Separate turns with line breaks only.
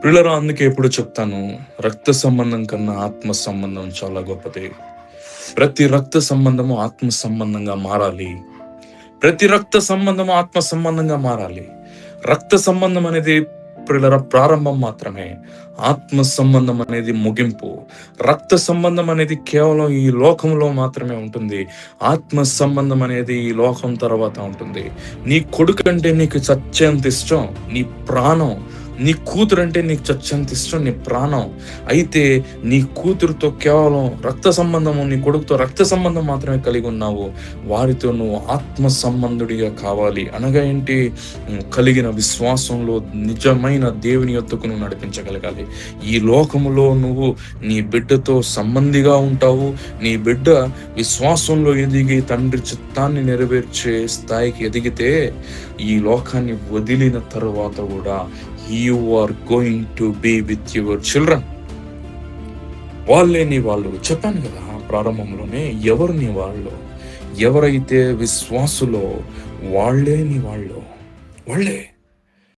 పిల్లరా, అందుకే ఎప్పుడు చెప్తాను, రక్త సంబంధం కన్నా ఆత్మ సంబంధం చాలా గొప్పది. ప్రతి రక్త సంబంధము ఆత్మ సంబంధంగా మారాలి. ప్రతి రక్త సంబంధము ఆత్మ సంబంధంగా మారాలి. రక్త సంబంధం అనేది పిల్లల ప్రారంభం మాత్రమే. ఆత్మ సంబంధం అనేది ముగింపు. రక్త సంబంధం అనేది కేవలం ఈ లోకంలో మాత్రమే ఉంటుంది. ఆత్మ సంబంధం అనేది ఈ లోకం తర్వాత ఉంటుంది. నీ కొడుకు అంటే నీకు చచ్చేంత ఇష్టం, నీ ప్రాణం. నీ కూతురు అంటే నీకు చచ్చేంత ఇష్టం, నీ ప్రాణం. అయితే నీ కూతురుతో కేవలం రక్త సంబంధము, నీ కొడుకుతో రక్త సంబంధం మాత్రమే కలిగి ఉన్నావు. వారితో నువ్వు ఆత్మ సంబంధుడిగా కావాలి. అనగా ఏంటి? కలిగిన విశ్వాసంలో నిజమైన దేవుని యొద్దకు నువ్వు నడిపించగలగాలి. ఈ లోకములో నువ్వు నీ బిడ్డతో సంబంధిగా ఉంటావు. నీ బిడ్డ విశ్వాసంలో ఎదిగి తండ్రి చిత్తాన్ని నెరవేర్చే స్థాయికి ఎదిగితే ఈ లోకాన్ని వదిలిన తరువాత కూడా you are going to be with your children. వాళ్ళే నీ వాళ్ళు. చెప్పాను కదా ప్రారంభంలోనే, ఎవరు నీ వాళ్ళు? ఎవరైతే విశ్వాసులో వాళ్ళే నీ వాళ్ళు, వాళ్ళే.